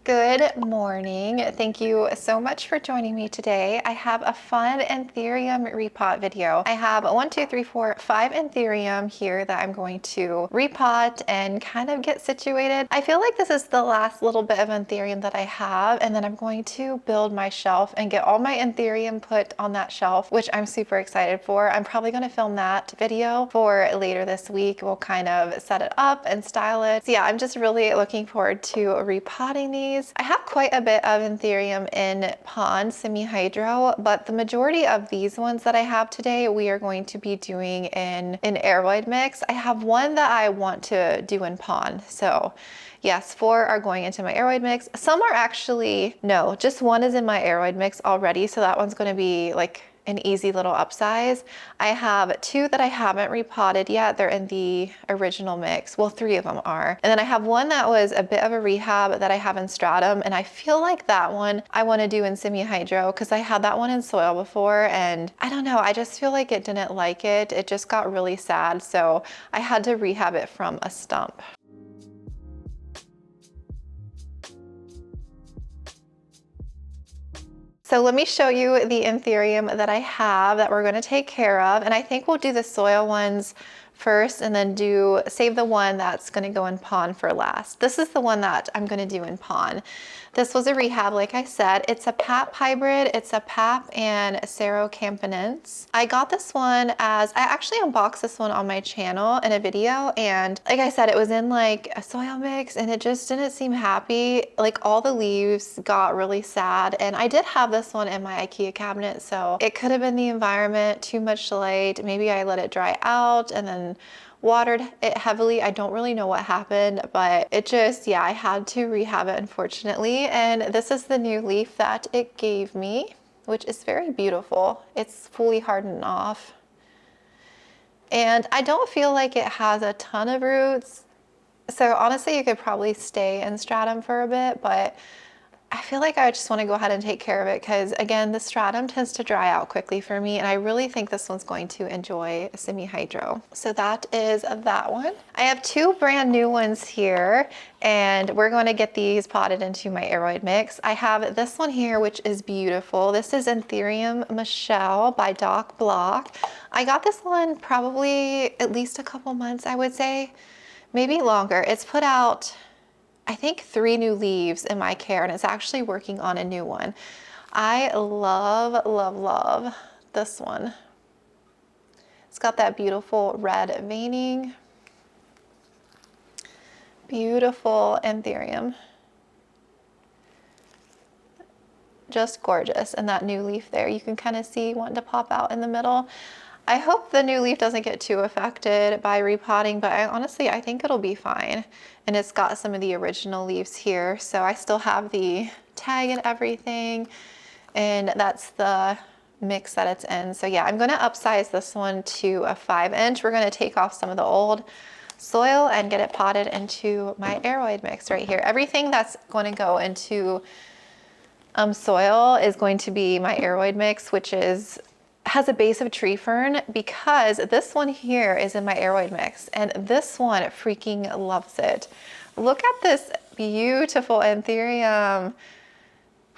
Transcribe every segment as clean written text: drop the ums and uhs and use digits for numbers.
Good morning. Thank you so much for joining me today. I have a fun Anthurium repot video. I have 5 Anthurium here that I'm going to repot and kind of get situated. I feel like this is the last little bit of Anthurium that I have, and then I'm going to build my shelf and get all my Anthurium put on that shelf, which I'm super excited for. I'm probably going to film that video for later this week. We'll kind of set it up and style it. So yeah, I'm just really looking forward to repotting these. I have quite a bit of Anthurium in pond semi-hydro, but the majority of these ones that I have today, we are going to be doing in an aroid mix. I have one that I want to do in pond. So yes, 4 are going into my aroid mix. Some are actually, no, just one is in my aroid mix already. So that one's going to be like an easy little upsize. I have 2 that I haven't repotted yet. They're in the original mix. Well, 3 of them are. And then I have one that was a bit of a rehab that I have in stratum. And I feel like that one I want to do in semi-hydro because I had that one in soil before. And I don't know, I just feel like it didn't like it. It just got really sad. So I had to rehab it from a stump. So let me show you the Anthurium that I have that we're going to take care of. And I think we'll do the soil ones first and then save the one that's going to go in pond for last. This is the one that I'm going to do in pond. This was a rehab, like I said. It's a PAP hybrid. It's a PAP and cerrocampanense. I got this one I actually unboxed this one on my channel in a video. And like I said, it was in like a soil mix and it just didn't seem happy. Like all the leaves got really sad. And I did have this one in my Ikea cabinet. So it could have been the environment, too much light. Maybe I let it dry out and then watered it heavily. I don't really know what happened, but it just, yeah, I had to rehab it unfortunately. And this is the new leaf that it gave me, which is very beautiful. It's fully hardened off. And I don't feel like it has a ton of roots. So honestly, you could probably stay in stratum for a bit, but I feel like I just want to go ahead and take care of it because again, the stratum tends to dry out quickly for me and I really think this one's going to enjoy semi-hydro. So that is that one. I have 2 brand new ones here and we're going to get these potted into my aroid mix. I have this one here, which is beautiful. This is Anthurium Michelle by Doc Block. I got this one probably at least a couple months, I would say, maybe longer. It's put out I think 3 new leaves in my care and it's actually working on a new one. I love, love, love this one. It's got that beautiful red veining. Beautiful Anthurium. Just gorgeous. And that new leaf there, you can kind of see wanting to pop out in the middle. I hope the new leaf doesn't get too affected by repotting, but honestly, I think it'll be fine. And it's got some of the original leaves here. So I still have the tag and everything. And that's the mix that it's in. So yeah, I'm going to upsize this one to a 5-inch. We're going to take off some of the old soil and get it potted into my aroid mix right here. Everything that's going to go into soil is going to be my aroid mix, which has a base of tree fern because this one here is in my aroid mix and this one freaking loves it. Look at this beautiful Anthurium,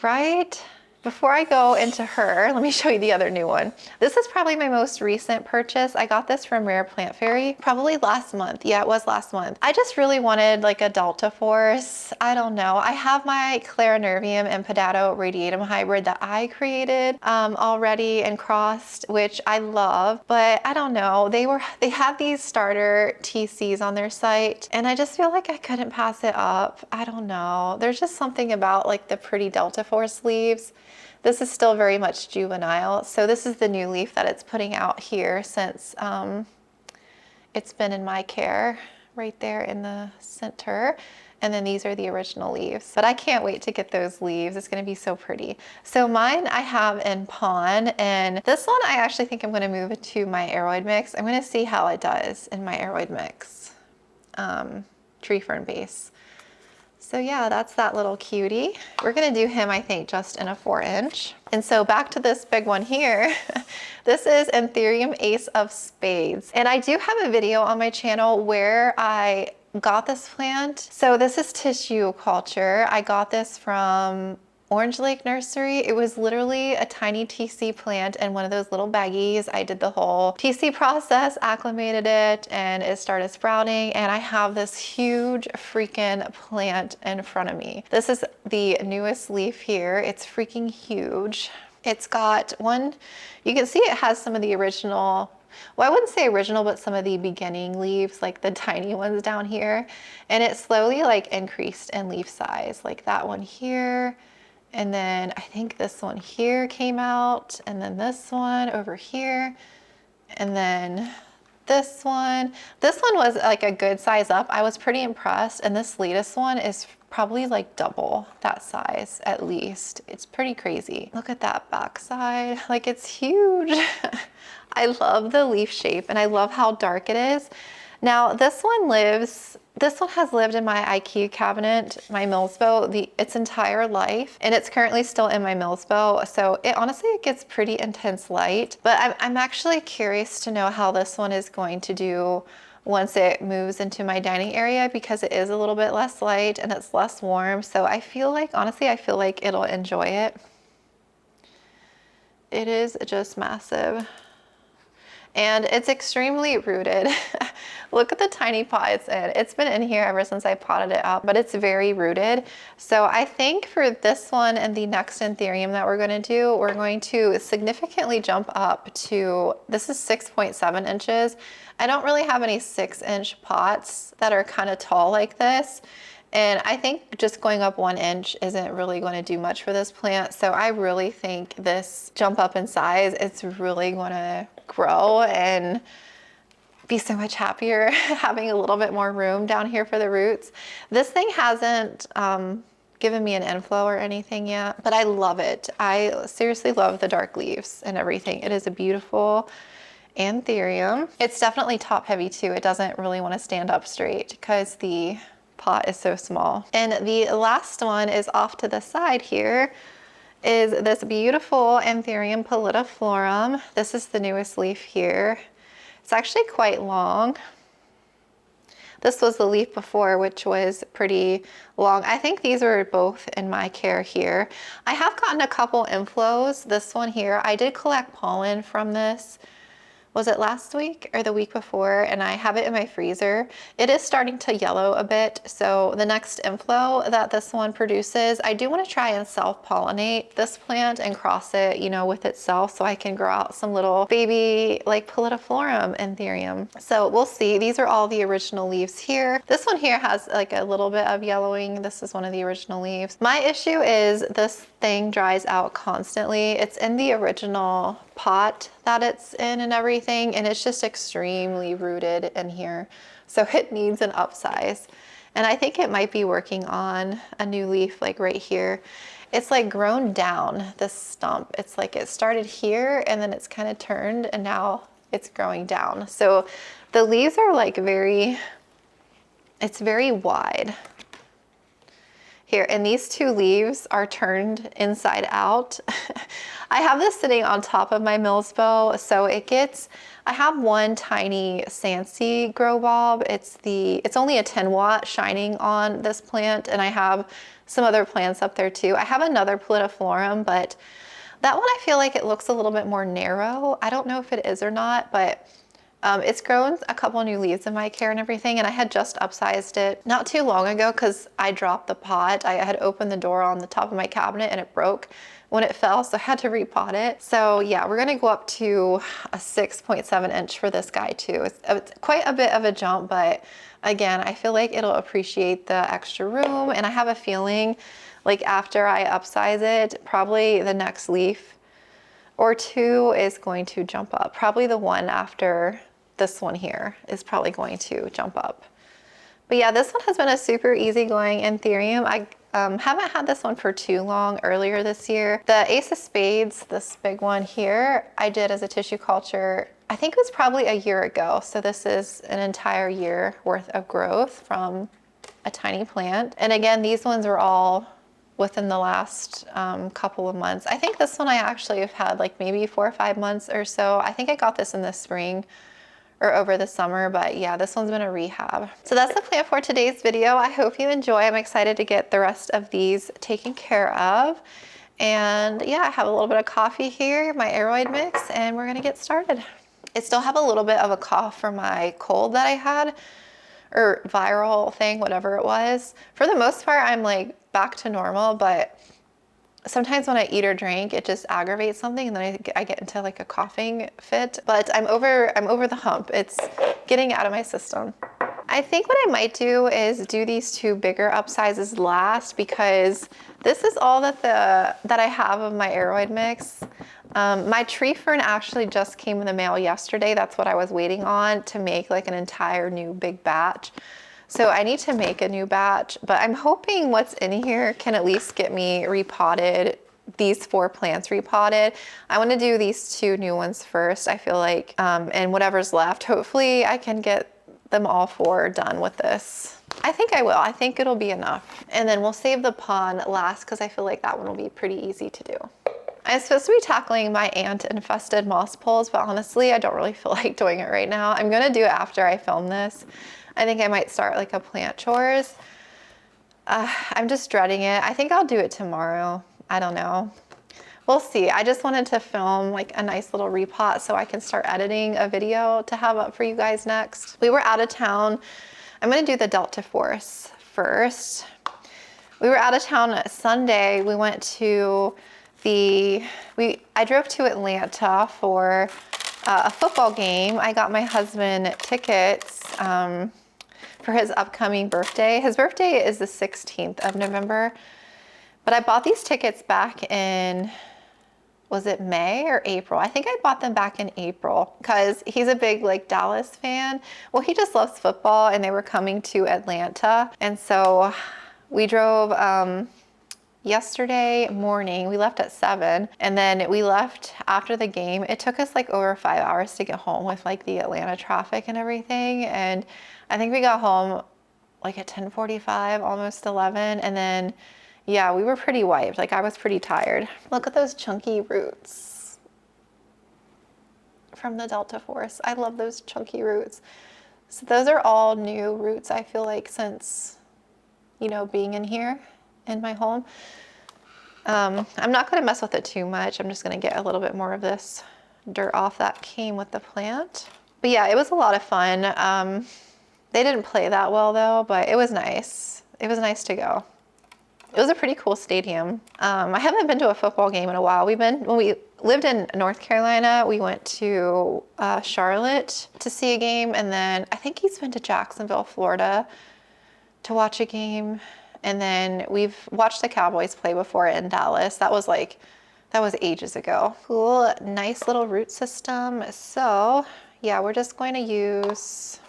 right? Before I go into her, let me show you the other new one. This is probably my most recent purchase. I got this from Rare Plant Fairy probably last month. Yeah, it was last month. I just really wanted like a Delta Force. I don't know. I have my Clarinervium and Pedato radiatum hybrid that I created already and crossed, which I love, but I don't know. They had these starter TCs on their site and I just feel like I couldn't pass it up. I don't know. There's just something about like the pretty Delta Force leaves. This is still very much juvenile. So this is the new leaf that it's putting out here since it's been in my care right there in the center. And then these are the original leaves, but I can't wait to get those leaves. It's gonna be so pretty. So mine I have in pond and this one I actually think I'm gonna move it to my aroid mix. I'm gonna see how it does in my aroid mix, tree fern base. So yeah, that's that little cutie. We're gonna do him, I think, just in a 4-inch. And so back to this big one here. This is Anthurium Ace of Spades. And I do have a video on my channel where I got this plant. So this is tissue culture. I got this from Orange Lake Nursery. It was literally a tiny TC plant in one of those little baggies. I did the whole TC process, acclimated it, and it started sprouting. And I have this huge freaking plant in front of me. This is the newest leaf here. It's freaking huge. It's got one, you can see it has some of the original, well, I wouldn't say original, but some of the beginning leaves, like the tiny ones down here. And it slowly like increased in leaf size, like that one here. And then I think this one here came out, and then this one over here, and then this one. This one was like a good size up. I was pretty impressed. And this latest one is probably like double that size at least. It's pretty crazy. Look at that backside, like it's huge. I love the leaf shape and I love how dark it is. Now this one has lived in my Ikea cabinet, my Millsbo, its entire life, and it's currently still in my Millsbo. So honestly, it gets pretty intense light, but I'm actually curious to know how this one is going to do once it moves into my dining area, because it is a little bit less light and it's less warm. So I feel like, honestly, I feel like it'll enjoy it. It is just massive. And it's extremely rooted. Look at the tiny pot it's in. It's been in here ever since I potted it up, but it's very rooted. So I think for this one and the next Anthurium that we're going to do, we're going to significantly jump up to, this is 6.7 inches. I don't really have any 6-inch pots that are kind of tall like this. And I think just going up 1 inch isn't really going to do much for this plant. So I really think this jump up in size, it's really going to grow and be so much happier having a little bit more room down here for the roots. This thing hasn't given me an inflow or anything yet, but I love it. I seriously love the dark leaves and everything. It is a beautiful Anthurium. It's definitely top heavy too. It doesn't really want to stand up straight because the pot is so small. And the last one is off to the side here, is this beautiful Anthurium Pallidiflorum. This is the newest leaf here. It's actually quite long. This was the leaf before, which was pretty long. I think these were both in my care here. I have gotten a couple inflows. This one here, I did collect pollen from this. Was it last week or the week before? And I have it in my freezer. It is starting to yellow a bit. So the next inflow that this one produces, I do want to try and self-pollinate this plant and cross it, you know, with itself so I can grow out some little baby like Pallidiflorum Anthurium. So we'll see. These are all the original leaves here. This one here has like a little bit of yellowing. This is one of the original leaves. My issue is this thing dries out constantly. It's in the original pot that it's in and everything, and it's just extremely rooted in here. So it needs an upsize. And I think it might be working on a new leaf like right here. It's like grown down, this stump. It's like it started here and then it's kind of turned and now it's growing down. So the leaves are like it's very wide. Here, and these two leaves are turned inside out. I have this sitting on top of my Millsbo, so I have one tiny Sancy grow bulb. It's only a 10 watt shining on this plant, and I have some other plants up there too. I have another Pallidiflorum, but that one I feel like it looks a little bit more narrow. I don't know if it is or not, but it's grown a couple new leaves in my care and everything, and I had just upsized it not too long ago because I dropped the pot. I had opened the door on the top of my cabinet and it broke when it fell, so I had to repot it. So yeah, we're gonna go up to a 6.7 inch for this guy too. It's quite a bit of a jump, but again, I feel like it'll appreciate the extra room, and I have a feeling like after I upsize it, probably the next leaf or two is going to jump up. Probably the one after this one here is probably going to jump up. But yeah, this one has been a super easygoing Anthurium. I haven't had this one for too long. Earlier this year, the Ace of Spades, this big one here, I did as a tissue culture. I think it was probably a year ago. So this is an entire year worth of growth from a tiny plant. And again, these ones are all within the last couple of months. I think this one I actually have had like maybe 4 or 5 months or so. I think I got this in the spring or over the summer, but yeah, this one's been a rehab. So that's the plan for today's video. I hope you enjoy. I'm excited to get the rest of these taken care of. And yeah, I have a little bit of coffee here, my aroid mix, and we're gonna get started. I still have a little bit of a cough from my cold that I had, or viral thing, whatever it was. For the most part, I'm like back to normal, but sometimes when I eat or drink, it just aggravates something, and then I get into like a coughing fit. But I'm over the hump. It's getting out of my system. I think what I might do is do these two bigger upsizes last, because this is all that I have of my aroid mix. My tree fern actually just came in the mail yesterday. That's what I was waiting on to make like an entire new big batch. So I need to make a new batch, but I'm hoping what's in here can at least get me repotted, these 4 plants repotted. I want to do these 2 new ones first, I feel like, and whatever's left, hopefully I can get them all 4 done with this. I think I will. I think it'll be enough. And then we'll save the pond last, because I feel like that one will be pretty easy to do. I'm supposed to be tackling my ant-infested moss poles, but honestly, I don't really feel like doing it right now. I'm gonna do it after I film this. I think I might start like a plant chores. I'm just dreading it. I think I'll do it tomorrow. I don't know. We'll see. I just wanted to film like a nice little repot so I can start editing a video to have up for you guys next. We were out of town. I'm gonna do the Delta Force first. We were out of town Sunday. We went to I drove to Atlanta for a football game. I got my husband tickets for his upcoming birthday. His birthday is the 16th of November, but I bought these tickets back in, was it May or April? I think I bought them back in April, because he's a big like Dallas fan. Well, he just loves football, and they were coming to Atlanta. And so we drove yesterday morning. We left at 7, and then we left after the game. It took us like over 5 hours to get home with like the Atlanta traffic and everything. And I think we got home like at 10:45, almost 11. And then, yeah, we were pretty wiped. Like, I was pretty tired. Look at those chunky roots from the Delta Force. I love those chunky roots. So those are all new roots, I feel like, since, you know, being in here in my home. I'm not going to mess with it too much. I'm just going to get a little bit more of this dirt off that came with the plant. But yeah, it was a lot of fun. They didn't play that well though, but it was nice. It was nice to go. It was a pretty cool stadium. I haven't been to a football game in a while. When we lived in North Carolina, we went to Charlotte to see a game, and then I think he's been to Jacksonville, Florida to watch a game. And then we've watched the Cowboys play before in Dallas. That was ages ago. Cool, nice little root system. So yeah, we're just going to use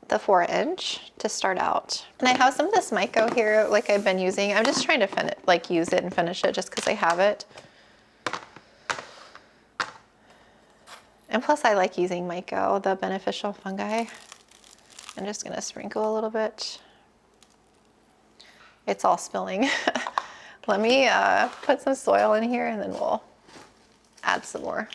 the 4-inch to start out. And I have some of this Myco here, like I've been using. I'm just trying to use it and finish it just because I have it. And plus I like using Myco, the beneficial fungi. I'm just gonna sprinkle a little bit. It's all spilling. Let me put some soil in here, and then we'll add some more.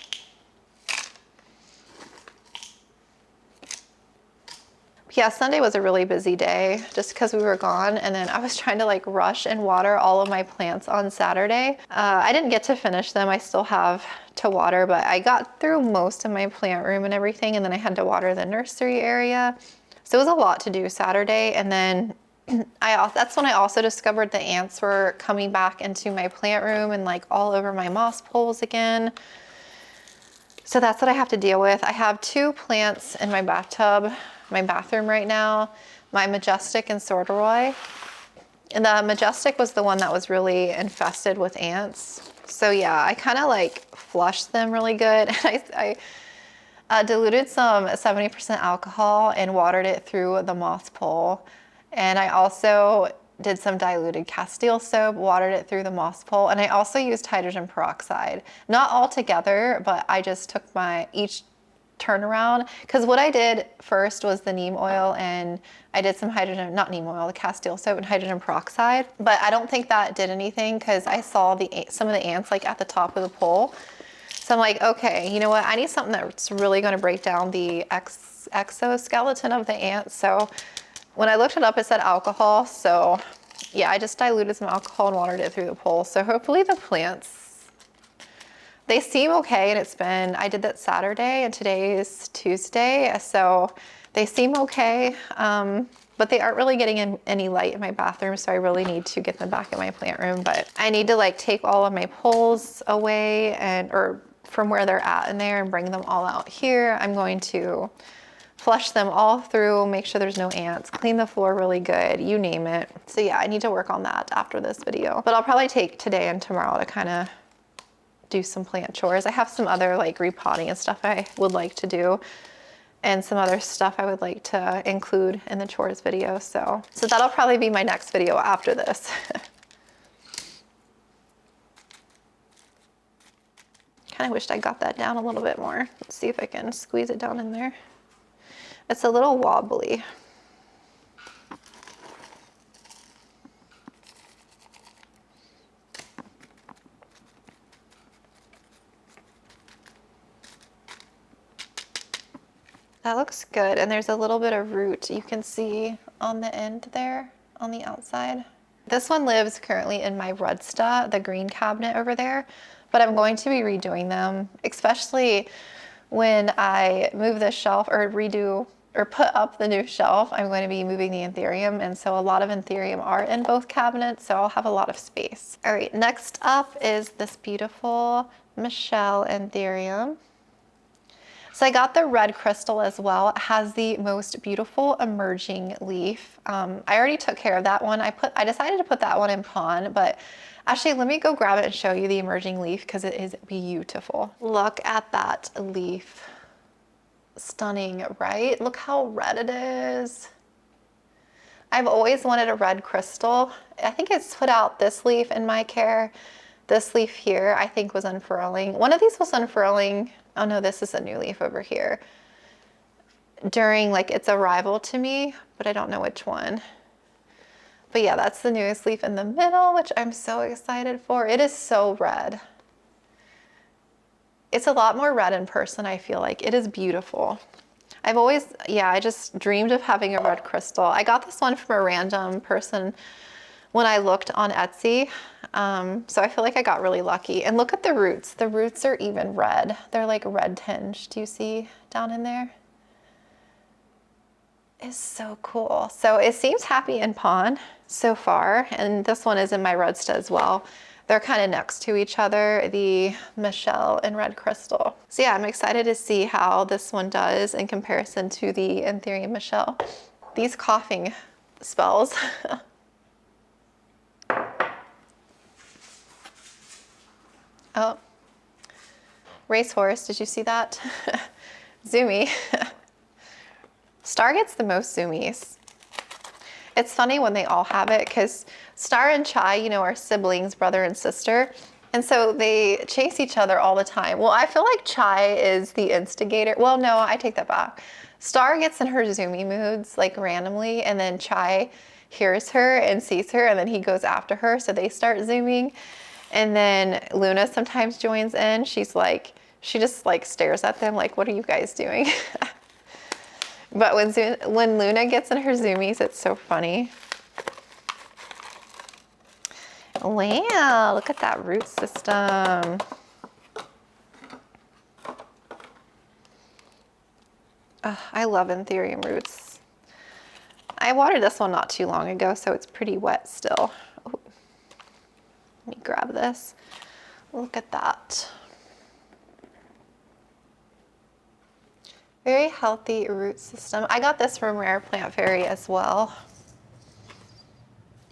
Yeah, Sunday was a really busy day just because we were gone, and then I was trying to like rush and water all of my plants on Saturday. I didn't get to finish them. I still have to water, but I got through most of my plant room and everything, and then I had to water the nursery area. So it was a lot to do Saturday, and then that's when I also discovered the ants were coming back into my plant room and like all over my moss poles again. So that's what I have to deal with. I have 2 plants in my bathtub, my bathroom right now, my Majestic and Sorderoy. And the Majestic was the one that was really infested with ants. So yeah, I kind of like flushed them really good. I diluted some 70% alcohol and watered it through the moss pole. And I also did some diluted Castile soap, watered it through the moss pole. And I also used hydrogen peroxide. Not all together, but I just took each turnaround. Because what I did first was the neem oil, and I did some not neem oil, the Castile soap and hydrogen peroxide. But I don't think that did anything, because I saw some of the ants like at the top of the pole. So I'm like, okay, you know what? I need something that's really going to break down the exoskeleton of the ant. So when I looked it up, it said alcohol. So yeah, I just diluted some alcohol and watered it through the pole. So hopefully the plants, they seem okay. And I did that Saturday and today is Tuesday. So they seem okay. But they aren't really getting any light in my bathroom, so I really need to get them back in my plant room. But I need to like take all of my poles away or from where they're at in there and bring them all out here. I'm going to flush them all through, make sure there's no ants, clean the floor really good, you name it. So yeah, I need to work on that after this video. But I'll probably take today and tomorrow to kind of do some plant chores. I have some other like repotting and stuff I would like to do, and some other stuff I would like to include in the chores video. So that'll probably be my next video after this. Kind of wished I got that down a little bit more. Let's see if I can squeeze it down in there. It's a little wobbly. That looks good. And there's a little bit of root you can see on the end there, on the outside. This one lives currently in my Rudsta, the green cabinet over there, but I'm going to be redoing them, especially when I move this shelf or redo or put up the new shelf. I'm going to be moving the Anthurium, and so a lot of Anthurium are in both cabinets, so I'll have a lot of space. All right, next up is this beautiful Michelle Anthurium. So I got the red crystal as well. It has the most beautiful emerging leaf. I already took care of that one. I decided to put that one in pon, but actually let me go grab it and show you the emerging leaf because it is beautiful. Look at that leaf. Stunning, right? Look how red it is. I've always wanted a red crystal. I think it's put out this leaf in my care. This leaf here, I think, was unfurling. One of these was unfurling. Oh no, this is a new leaf over here. During like its arrival to me, but I don't know which one. But yeah, that's the newest leaf in the middle, which I'm so excited for. It is so red. It's a lot more red in person, I feel like. It is beautiful. I just dreamed of having a red crystal. I got this one from a random person when I looked on Etsy. So I feel like I got really lucky. And look at the roots. The roots are even red. They're like red tinged. Do you see down in there? It's so cool. So it seems happy in pon so far. And this one is in my Rudsta as well. They're kind of next to each other, the Michelle and red crystal. So yeah, I'm excited to see how this one does in comparison to the Anthurium Michelle. These coughing spells. Oh, racehorse, did you see that? Zoomy. Star gets the most zoomies. It's funny when they all have it because Star and Chai, you know, are siblings, brother and sister. And so they chase each other all the time. Well, I feel like Chai is the instigator. Well, no, I take that back. Star gets in her zoomy moods like randomly, and then Chai hears her and sees her, and then he goes after her. So they start zooming. And then Luna sometimes joins in. She just like stares at them like, what are you guys doing? But when Luna gets in her zoomies, it's so funny. Wow, look at that root system. I love Anthurium roots. I watered this one not too long ago, so it's pretty wet still. Oh, let me grab this. Look at that. Very healthy root system. I got this from Rare Plant Fairy as well.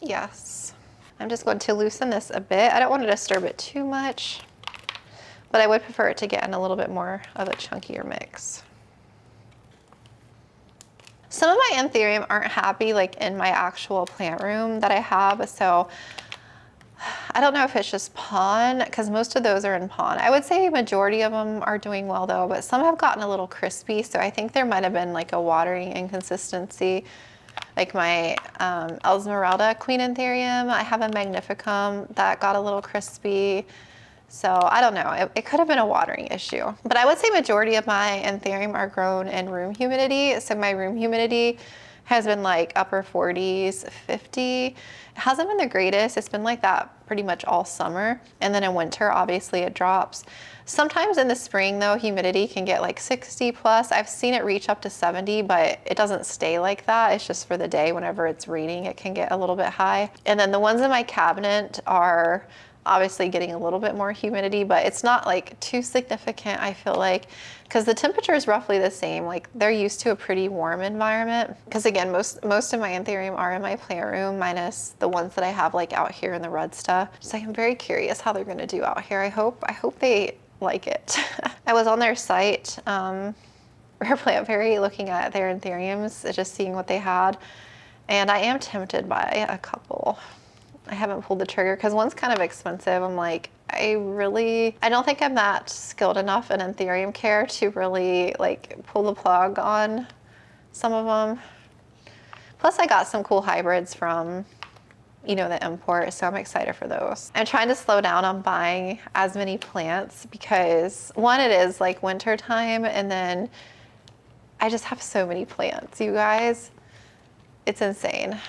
Yes. I'm just going to loosen this a bit. I don't want to disturb it too much, but I would prefer it to get in a little bit more of a chunkier mix. Some of my Anthurium aren't happy like in my actual plant room that I have, so I don't know if it's just pon, because most of those are in pon. I would say majority of them are doing well though, but some have gotten a little crispy, so I think there might have been like a watering inconsistency. Like my Esmeralda Queen Anthurium, I have a Magnificum that got a little crispy. So I don't know, it could have been a watering issue. But I would say majority of my Anthurium are grown in room humidity. So my room humidity has been like upper 40s, 50. It hasn't been the greatest. It's been like that pretty much all summer. And then in winter, obviously it drops. Sometimes in the spring though, humidity can get like 60 plus. I've seen it reach up to 70, but it doesn't stay like that. It's just for the day. Whenever it's raining, it can get a little bit high. And then the ones in my cabinet are obviously getting a little bit more humidity, but it's not like too significant, I feel like, because the temperature is roughly the same. Like they're used to a pretty warm environment. Because again, most of my Anthurium are in my plant room, minus the ones that I have like out here in the red stuff. So I'm very curious how they're gonna do out here. I hope they like it. I was on their site, Rare Plant Fairy, looking at their Anthuriums, just seeing what they had. And I am tempted by a couple. I haven't pulled the trigger because one's kind of expensive. I'm like, I don't think I'm that skilled enough in Anthurium care to really like pull the plug on some of them. Plus I got some cool hybrids from, you know, the import, so I'm excited for those. I'm trying to slow down on buying as many plants because one, it is like winter time, and then I just have so many plants, you guys. It's insane.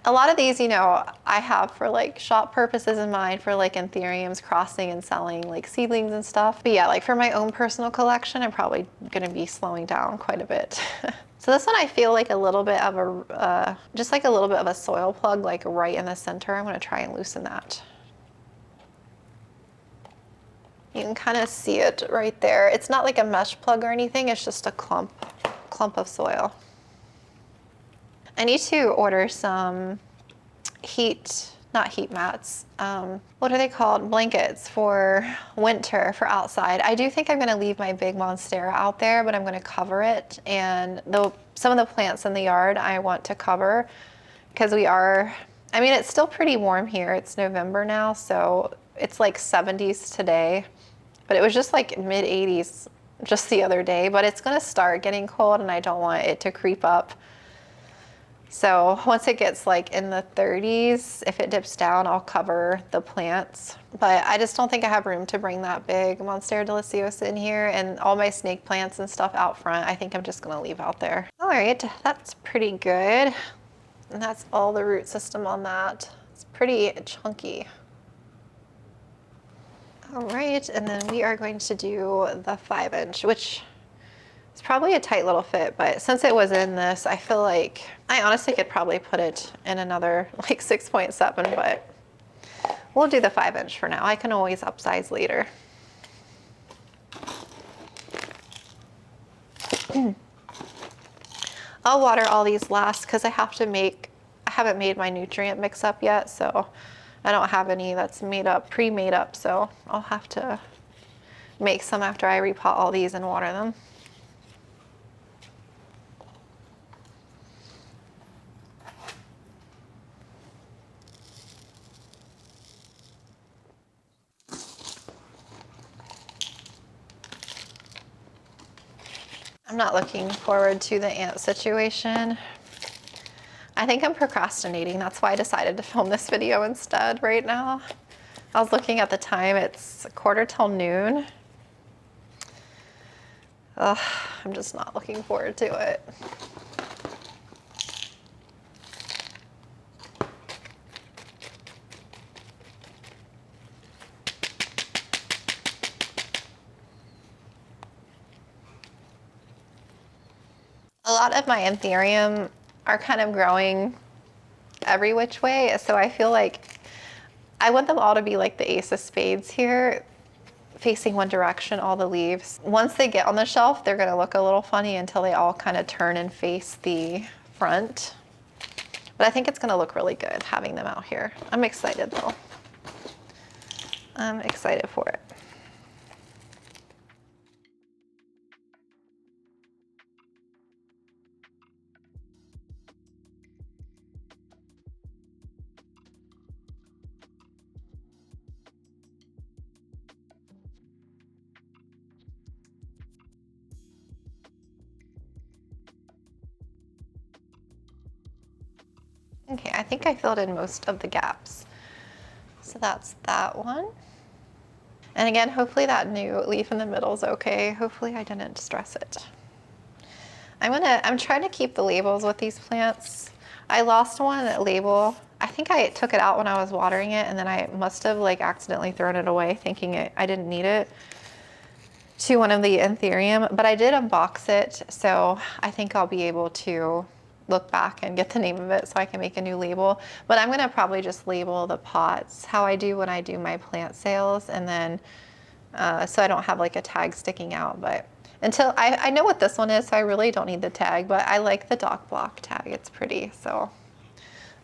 A lot of these, you know, I have for like shop purposes in mind, for like Anthuriums, crossing and selling like seedlings and stuff. But yeah, like for my own personal collection, I'm probably gonna be slowing down quite a bit. So this one, I feel like a little bit of a, just like a little bit of a soil plug, like right in the center. I'm gonna try and loosen that. You can kind of see it right there. It's not like a mesh plug or anything, it's just a clump of soil. I need to order some not heat mats, what are they called? Blankets for winter, for outside. I do think I'm gonna leave my big monstera out there, but I'm gonna cover it. And some of the plants in the yard I want to cover because I mean, it's still pretty warm here. It's November now, so it's like 70s today, but it was just like mid 80s just the other day, but it's gonna start getting cold and I don't want it to creep up. So once it gets like in the 30s, if it dips down, I'll cover the plants. But I just don't think I have room to bring that big Monstera deliciosa in here, and all my snake plants and stuff out front, I think I'm just gonna leave out there. All right, that's pretty good. And that's all the root system on that. It's pretty chunky. All right, and then we are going to do the 5-inch, which it's probably a tight little fit, but since it was in this, I feel like I honestly could probably put it in another like 6.7, but we'll do the 5-inch for now. I can always upsize later. I'll water all these last because I haven't made my nutrient mix up yet, so I don't have any that's pre-made up, so I'll have to make some after I repot all these and water them. I'm not looking forward to the ant situation. I think I'm procrastinating. That's why I decided to film this video instead right now. I was looking at the time, it's 1:45 noon. Ugh, I'm just not looking forward to it. A lot of my Anthurium are kind of growing every which way, so I feel like I want them all to be like the Ace of Spades here, facing one direction, all the leaves. Once they get on the shelf, they're gonna look a little funny until they all kind of turn and face the front. But I think it's gonna look really good having them out here. I'm excited though. I'm excited for it. Okay, I think I filled in most of the gaps. So that's that one. And again, hopefully that new leaf in the middle is okay. Hopefully I didn't stress it. I'm trying to keep the labels with these plants. I lost one label. I think I took it out when I was watering it, and then I must have like accidentally thrown it away thinking I didn't need it, to one of the Anthurium, but I did unbox it, so I think I'll be able to look back and get the name of it so I can make a new label. But I'm gonna probably just label the pots how I do when I do my plant sales, and then so I don't have like a tag sticking out. But until I know what this one is, so I really don't need the tag, but I like the dock block tag. It's pretty, so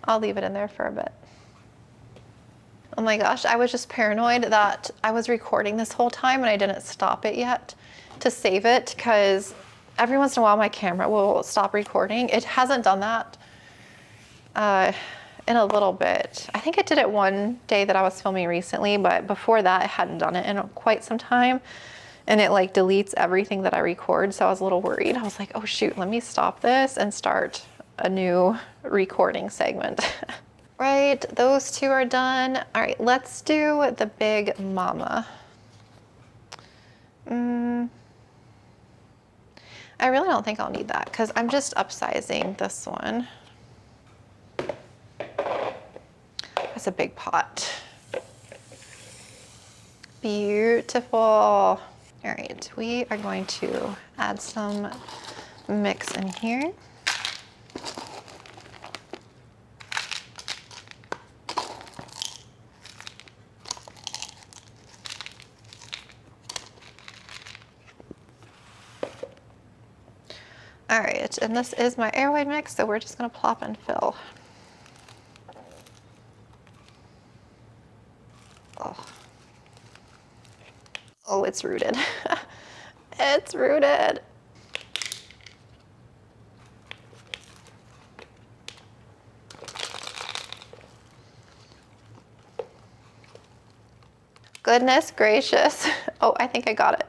I'll leave it in there for a bit. Oh my gosh, I was just paranoid that I was recording this whole time and I didn't stop it yet to save it, because every once in a while my camera will stop recording. It hasn't done that in a little bit. I think it did it one day that I was filming recently, but before that it hadn't done it in quite some time. And it like deletes everything that I record, so I was a little worried. I was like, oh shoot, let me stop this and start a new recording segment. Right, those two are done. All right, let's do the big mama. I really don't think I'll need that because I'm just upsizing this one. That's a big pot. Beautiful. All right, we are going to add some mix in here. All right, and this is my aroid mix, so we're just gonna plop and fill. Oh, oh, it's rooted. It's rooted. Goodness gracious. Oh, I think I got it.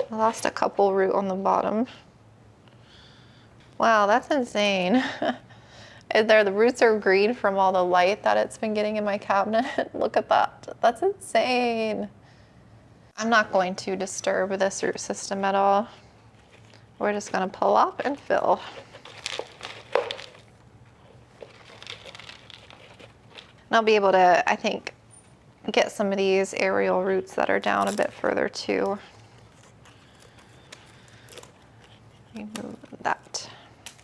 I lost a couple root on the bottom. Wow, that's insane. The roots are green from all the light that it's been getting in my cabinet. Look at that. That's insane. I'm not going to disturb this root system at all. We're just gonna plop and fill. And I'll be able to, I think, get some of these aerial roots that are down a bit further too. Remove that.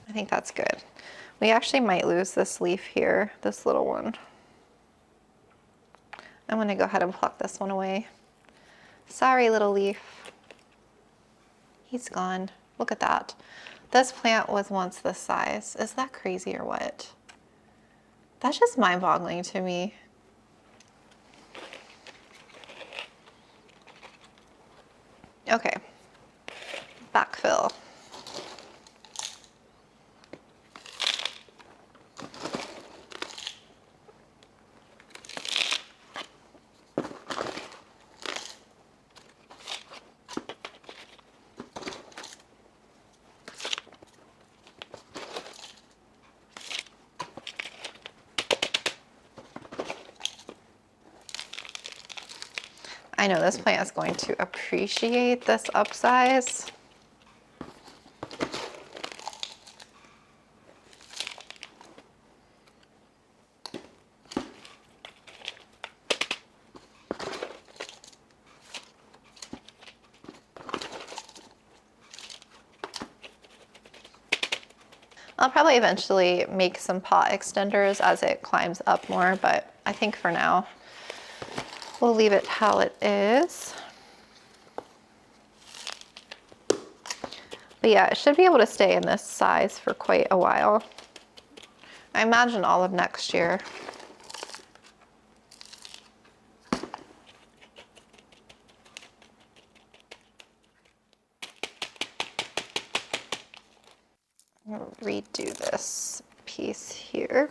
I think that's good. We actually might lose this leaf here, this little one. I'm gonna go ahead and pluck this one away. Sorry, little leaf. He's gone. Look at that. This plant was once this size. Is that crazy or what? That's just mind-boggling to me. Okay, backfill. I know this plant is going to appreciate this upsize. I'll probably eventually make some pot extenders as it climbs up more, but I think for now, we'll leave it how it is. But yeah, it should be able to stay in this size for quite a while. I imagine all of next year. I'll redo this piece here.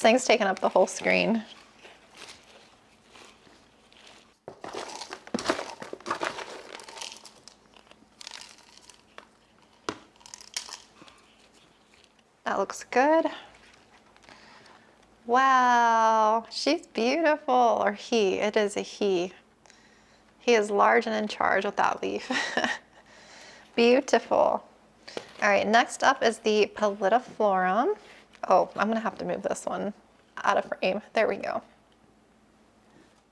thing's taking up the whole screen. That looks good. Wow, she's beautiful. Or he, it is a he. He is large and in charge with that leaf. Beautiful. All right, next up is the Pallidiflorum. Oh, I'm gonna have to move this one out of frame. There we go.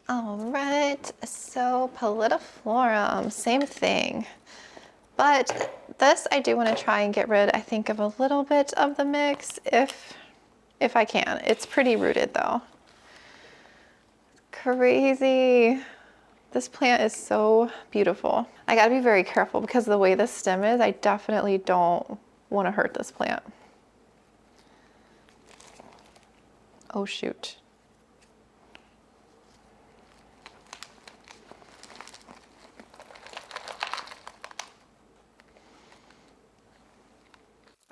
All right, so Pallidiflorum, same thing. But this I do want to try and get rid, I think, of a little bit of the mix if I can. It's pretty rooted though. Crazy. This plant is so beautiful. I gotta be very careful because of the way this stem is, I definitely don't want to hurt this plant. Oh shoot.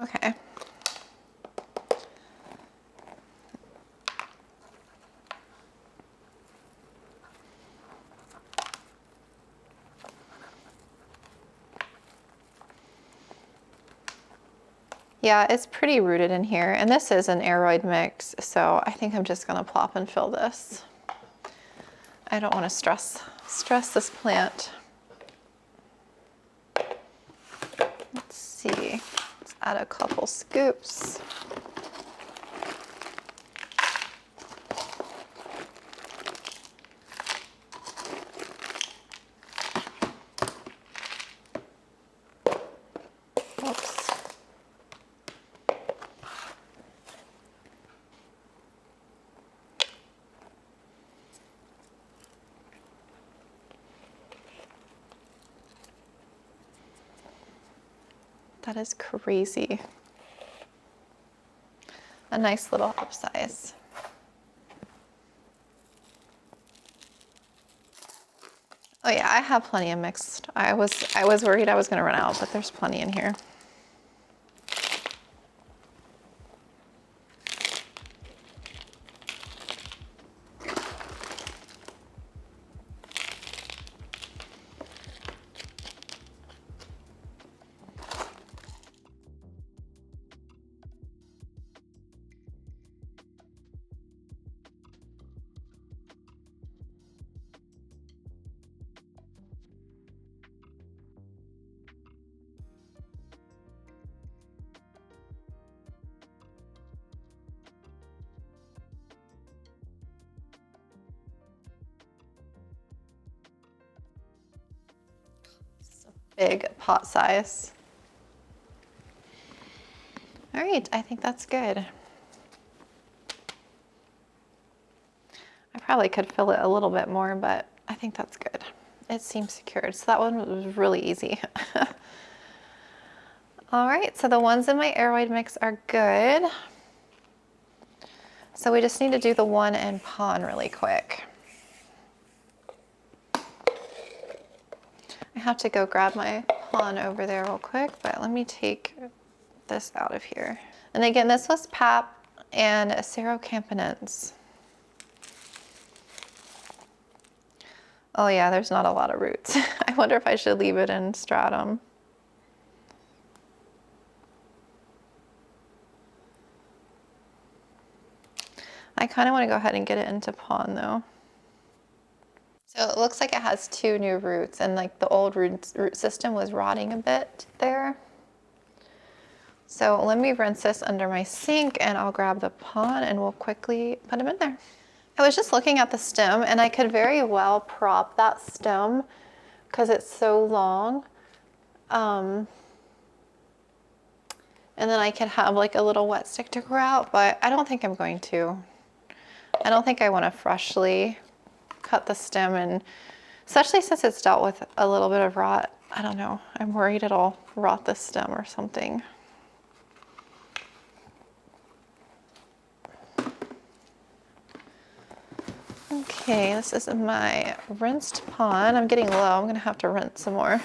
Okay. Yeah, it's pretty rooted in here, and this is an aroid mix, so I think I'm just gonna plop and fill this. I don't want to stress this plant. Let's see, let's add a couple scoops. Oops. That is crazy. A nice little upsize. Oh yeah, I have plenty of mixed. I was worried I was gonna run out, but there's plenty in here. Big pot size. All right, I think that's good. I probably could fill it a little bit more, but I think that's good. It seems secured, so that one was really easy. All right, so the ones in my aroid mix are good. So we just need to do the one in pon really quick. I have to go grab my pon over there real quick, but let me take this out of here. And again, this was pap and a cerrocampanense. Oh yeah, there's not a lot of roots. I wonder if I should leave it in stratum. I kind of want to go ahead and get it into pon though. So it looks like it has 2 new roots, and like the old root system was rotting a bit there. So let me rinse this under my sink and I'll grab the pon and we'll quickly put them in there. I was just looking at the stem and I could very well prop that stem because it's so long. And then I could have like a little wet stick to grow out, but I don't think I'm going to. I don't think I want to freshly cut the stem, and especially since it's dealt with a little bit of rot. I don't know. I'm worried it'll rot the stem or something. Okay, this is my rinsed pon. I'm getting low. I'm gonna have to rinse some more.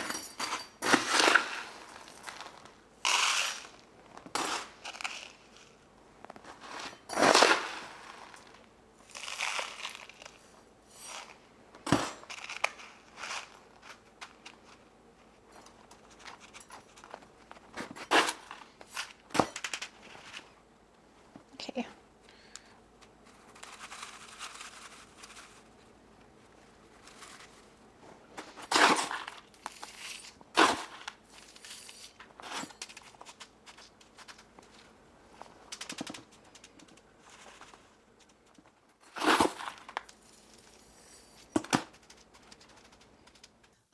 Okay.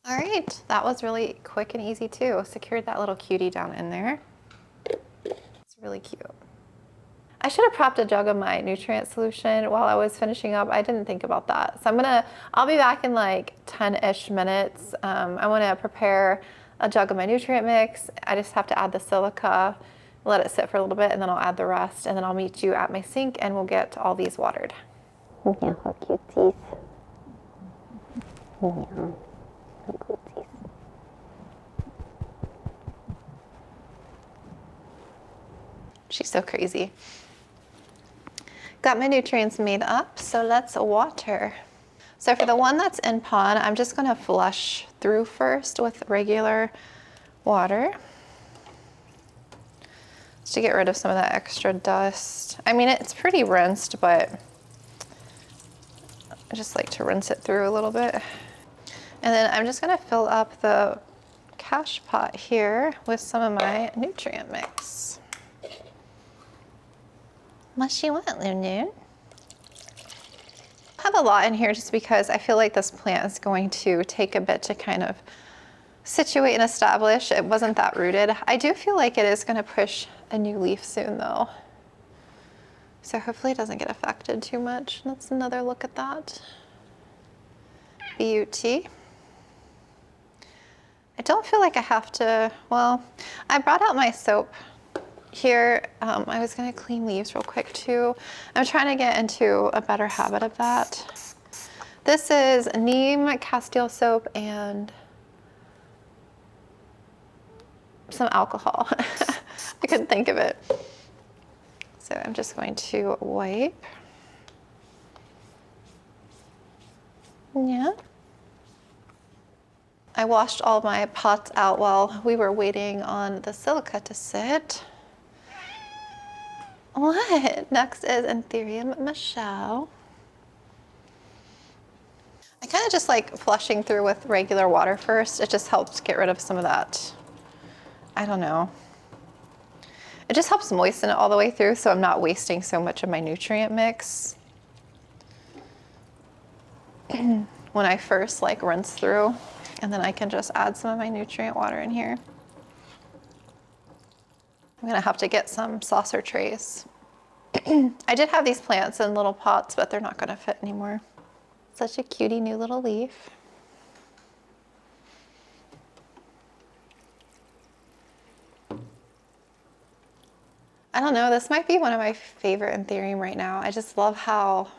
All right, that was really quick and easy too. Secured that little cutie down in there. It's really cute. I should have propped a jug of my nutrient solution while I was finishing up. I didn't think about that. So I'll be back in like 10-ish minutes. I wanna prepare a jug of my nutrient mix. I just have to add the silica, let it sit for a little bit, and then I'll add the rest, and then I'll meet you at my sink and we'll get all these watered. Yeah, how cuties. Yeah, how cuties. She's so crazy. Got my nutrients made up, so let's water. So for the one that's in pot, I'm just gonna flush through first with regular water, just to get rid of some of that extra dust. I mean, it's pretty rinsed, but I just like to rinse it through a little bit. And then I'm just gonna fill up the cache pot here with some of my nutrient mix. What you want, Lunu? I have a lot in here just because I feel like this plant is going to take a bit to kind of situate and establish. It wasn't that rooted. I do feel like it is going to push a new leaf soon though. So hopefully it doesn't get affected too much. Let's another look at that. Beauty. I don't feel like I have to, well, I brought out my soap here. I was gonna clean leaves real quick too. I'm trying to get into a better habit of that. This is neem castile soap and some alcohol. I couldn't think of it. So I'm just going to wipe. Yeah. I washed all my pots out while we were waiting on the silica to sit. What? Next is Anthurium Michelle. I kind of just like flushing through with regular water first. It just helps get rid of some of that, I don't know. It just helps moisten it all the way through so I'm not wasting so much of my nutrient mix when I first like rinse through, and then I can just add some of my nutrient water in here. I'm gonna have to get some saucer trays. I did have these plants in little pots, but they're not gonna fit anymore. Such a cutie new little leaf. I don't know, this might be one of my favorite Anthurium right now. I just love how,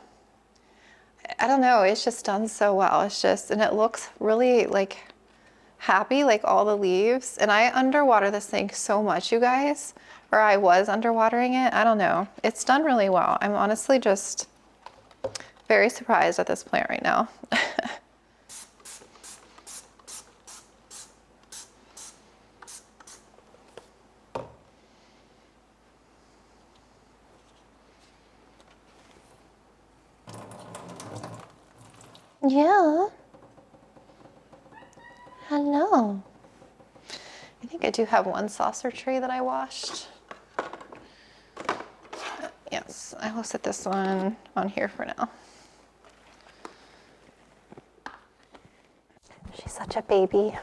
I don't know, it's just done so well. It's just, and it looks really like happy, like all the leaves. And I underwater this thing so much, you guys, or I was underwatering it. I don't know. It's done really well. I'm honestly just very surprised at this plant right now. Yeah. Hello. I think I do have one saucer tray that I washed. Yes, I will set this one on here for now. She's such a baby.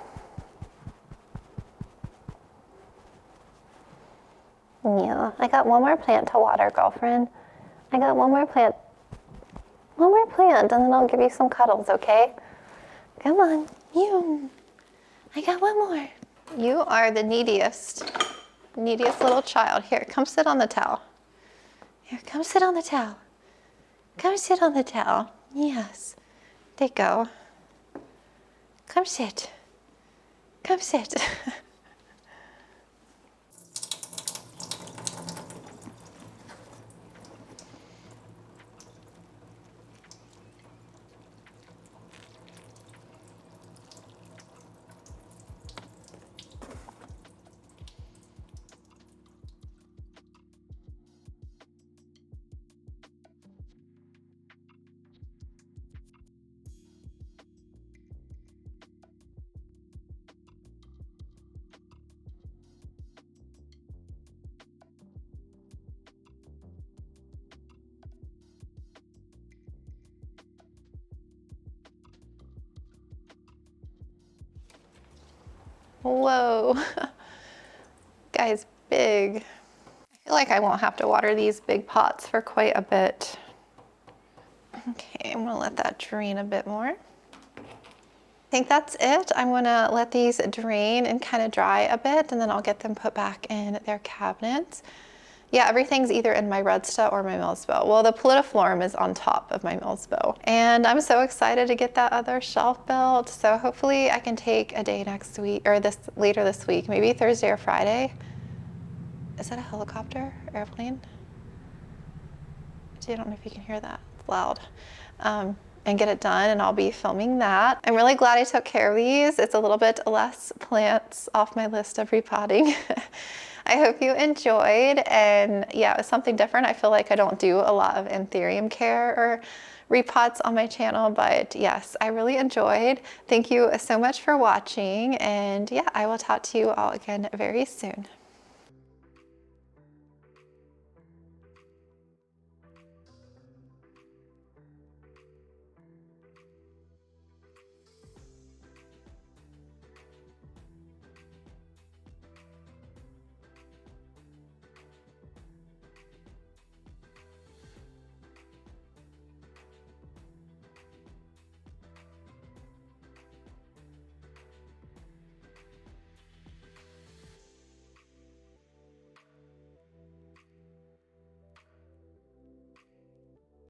Yeah, I got one more plant to water, girlfriend. I got one more plant. One more plant, and then I'll give you some cuddles, okay? Come on, you. I got one more. You are the neediest little child. Here, come sit on the towel. Here, come sit on the towel. Come sit on the towel. Yes. There you go. Come sit. Come sit. Whoa, guy's big. I feel like I won't have to water these big pots for quite a bit. Okay, I'm gonna let that drain a bit more. I think that's it. I'm gonna let these drain and kind of dry a bit, and then I'll get them put back in their cabinets. Yeah, everything's either in my Redsta or my Milsbo. Well, the Pallidiflorum is on top of my Milsbo. And I'm so excited to get that other shelf built. So hopefully I can take a day next week, or later this week, maybe Thursday or Friday. Is that a helicopter, airplane? I don't know if you can hear that, it's loud. And get it done, and I'll be filming that. I'm really glad I took care of these. It's a little bit less plants off my list of repotting. I hope you enjoyed, and yeah, it was something different. I feel like I don't do a lot of anthurium care or repots on my channel, but yes, I really enjoyed. Thank you so much for watching, and yeah, I will talk to you all again very soon.